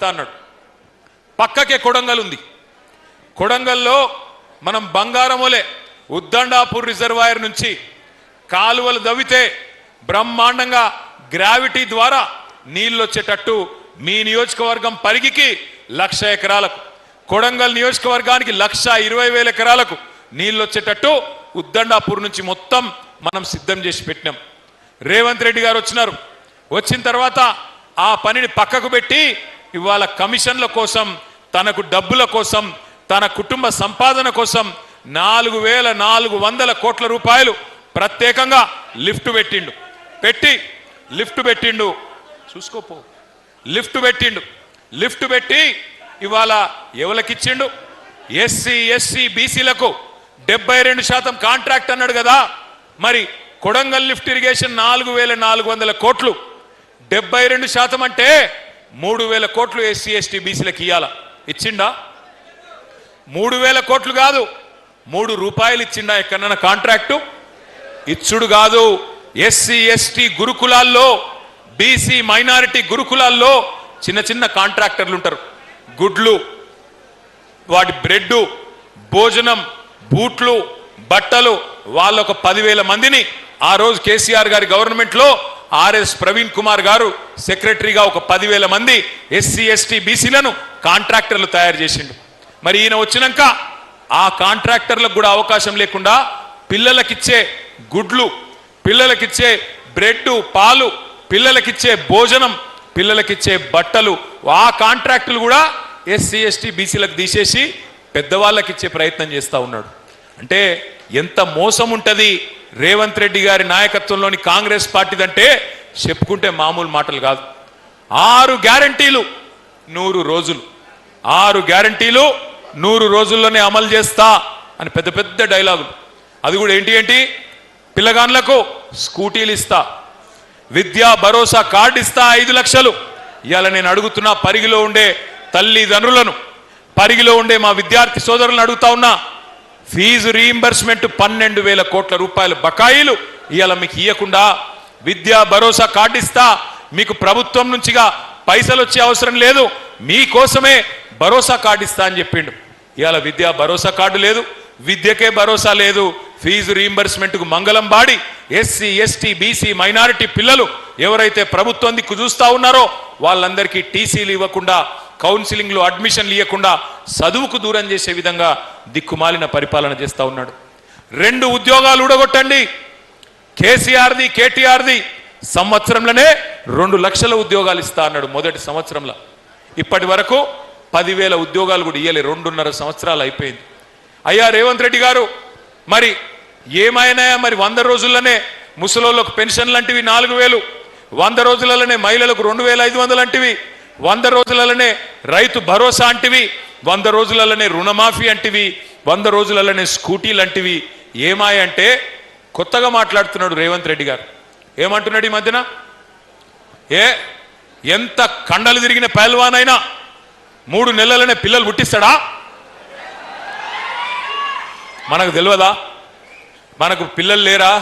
అన్నాడు. పక్కకే కొడంగల్ ఉంది. కొడంగల్లో మనం బంగారమోలే ఉద్దండాపూర్ రిజర్వాయర్ నుంచి కాలువలు దవ్వితే బ్రహ్మాండంగా గ్రావిటీ ద్వారా నీళ్ళు వచ్చేటట్టు మీ నియోజకవర్గం పరిగికి 1,00,000 ఎకరాలకు, కొడంగల్ నియోజకవర్గానికి 1,20,000 ఎకరాలకు నీళ్ళు వచ్చేటట్టు ఉద్దండాపూర్ నుంచి మొత్తం మనం సిద్ధం చేసి పెట్టినాం. రేవంత్ రెడ్డి గారు వచ్చినారు. వచ్చిన తర్వాత ఆ పనిని పక్కకు పెట్టి ఇవాళ కమిషన్ల కోసం, తనకు డబ్బుల కోసం, తన కుటుంబ సంపాదన కోసం 4,400 కోట్ల రూపాయలు ప్రత్యేకంగా లిఫ్ట్ పెట్టిండు. చూసుకోపో, లిఫ్ట్ పెట్టి ఇవాళ ఎవరికిచ్చిండు? ఎస్సీ ఎస్సీ బీసీలకు 72% కాంట్రాక్ట్ అన్నాడు కదా. మరి కొడంగల్ లిఫ్ట్ ఇరిగేషన్ 4,400 కోట్లు, 72% అంటే 3,000 కోట్లు ఎస్సీ ఎస్టీ బీసీలకు ఇయ్యాల. ఇచ్చిండా? 3,000 కోట్లు కాదు, 3 రూపాయలు ఇచ్చిండా? ఎక్కడన్నా కాంట్రాక్టు ఇచ్చుడు కాదు. ఎస్సీ ఎస్టీ గురుకులాల్లో, బీసీ మైనారిటీ గురుకులాల్లో చిన్న చిన్న కాంట్రాక్టర్లు ఉంటారు. గుడ్లు, వాటి బ్రెడ్, భోజనం, బూట్లు, బట్టలు, వాళ్ళొక 10,000 మందిని ఆ రోజు కేసీఆర్ గారి గవర్నమెంట్ లో ఆర్ఎస్ ప్రవీణ్ కుమార్ గారు సెక్రటరీగా ఒక 10,000 మంది ఎస్సీ ఎస్టీ బీసీలను కాంట్రాక్టర్లు తయారు చేసిండు. మరి ఈయన వచ్చినాక ఆ కాంట్రాక్టర్లకు కూడా అవకాశం లేకుండా పిల్లలకిచ్చే గుడ్లు, పిల్లలకిచ్చే బ్రెడ్, పాలు, పిల్లలకిచ్చే భోజనం, పిల్లలకిచ్చే బట్టలు, ఆ కాంట్రాక్టులు కూడా ఎస్సీ ఎస్టీ బీసీలకు తీసేసి పెద్దవాళ్ళకి ఇచ్చే ప్రయత్నం చేస్తూ ఉన్నాడు. అంటే ఎంత మోసం ఉంటుంది రేవంత్ రెడ్డి గారి నాయకత్వంలోని కాంగ్రెస్ పార్టీదంటే చెప్పుకుంటే మామూలు మాటలు కాదు. 6 గ్యారంటీలు 100 రోజులు, 6 గ్యారంటీలు 100 రోజుల్లోనే అమలు చేస్తా అని పెద్ద పెద్ద డైలాగులు. అది కూడా ఏంటి? పిల్లగాన్లకు స్కూటీలు ఇస్తా, విద్యా భరోసా కార్డు ఇస్తా 5 లక్షలు. ఇవాళ నేను అడుగుతున్నా పరిగిలో ఉండే తల్లిదండ్రులను, పరిగిలో ఉండే మా విద్యార్థి సోదరులను అడుగుతా ఉన్నా, ఫీజు రీయింబర్స్మెంట్ 12,000 కోట్ల రూపాయలు బకాయిలు ఇవాళ మీకు ఇవ్వకుండా విద్యా భరోసా కార్డు ఇస్తా, మీకు ప్రభుత్వం నుంచిగా పైసలు వచ్చే అవసరం లేదు, మీకోసమే భరోసా కార్డు ఇస్తా అని చెప్పిండు. ఇవాళ విద్యా భరోసా కార్డు లేదు, విద్యకే భరోసా లేదు. ఫీజు రీయింబర్స్మెంట్కు మంగళం body SC ST BC minority పిల్లలు ఎవరైతే ప్రభుత్వం దిక్కు చూస్తా ఉన్నారో వాళ్ళందరికీ టీసీలు ఇవ్వకుండా, కౌన్సిలింగ్లో అడ్మిషన్లు ఇవ్వకుండా చదువుకు దూరం చేసే విధంగా దిక్కుమాలిన పరిపాలన చేస్తూ ఉన్నాడు. 2 ఉద్యోగాలు ఊడగొట్టండి. కేసీఆర్ది కేటీఆర్ది సంవత్సరంలోనే 2 లక్షల ఉద్యోగాలు ఇస్తా అన్నాడు మొదటి సంవత్సరంలో. ఇప్పటి వరకు 10,000 ఉద్యోగాలు కూడా ఇయ్యలే. 2.5 సంవత్సరాలు అయిపోయింది. అయ్యా రేవంత్ రెడ్డి గారు, మరి ఏమైనా మరి 100 రోజుల్లోనే ముసలోళ్ళకు పెన్షన్లు అంటివి 4,000, 100 రోజులలోనే మహిళలకు 2,500 అంటివి, 100 రోజులలోనే రైతు భరోసా అంటివి, 100 రోజులలోనే రుణమాఫీ అంటివి, 100 రోజులలోనే స్కూటీలు అంటివి. ఏమాయంటే కొత్తగా మాట్లాడుతున్నాడు రేవంత్ రెడ్డి గారు. ఏమంటున్నాడు ఈ మధ్యన? ఎంత కండలు తిరిగిన పహల్వానైనా 3 నెలలనే పిల్లలు పుట్టిస్తాడా? మనకు తెలియదా? మనకు పిల్లలు లేరా?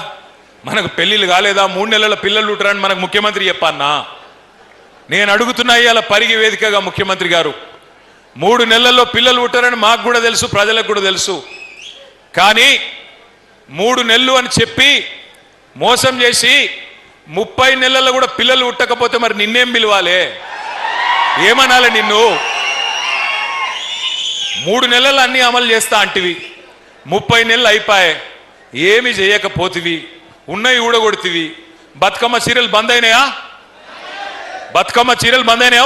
మనకు పెళ్లిళ్ళు కాలేదా? 3 నెలల పిల్లలు పుట్టరని మనకు ముఖ్యమంత్రి చెప్పన్నా? నేను అడుగుతున్నా ఇవాళ పరిగి వేదికగా ముఖ్యమంత్రి గారు, 3 నెలల్లో పిల్లలు పుట్టారని మాకు కూడా తెలుసు, ప్రజలకు కూడా తెలుసు. కానీ 3 నెలలు అని చెప్పి మోసం చేసి 30 నెలల్లో కూడా పిల్లలు పుట్టకపోతే మరి నిన్నేం పిలవాలి? ఏమనాలి నిన్ను? 3 నెలలు అన్ని అమలు చేస్తా అంటివి, 30 నెలలు అయిపోయాయి, ఏమి చేయకపోతివి, ఉన్నాయి ఊడగొడుతీవి. బతుకమ్మ చీరలు బంద్ అయినాయా?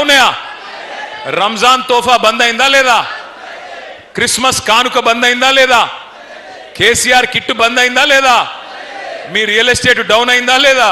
ఉన్నాయా? రంజాన్ తోఫా బంద్ అయిందా లేదా? క్రిస్మస్ కానుక బంద్ అయిందా లేదా? కేసీఆర్ కిట్టు బంద్ అయిందా లేదా? మీ రియల్ ఎస్టేట్ డౌన్ అయిందా లేదా?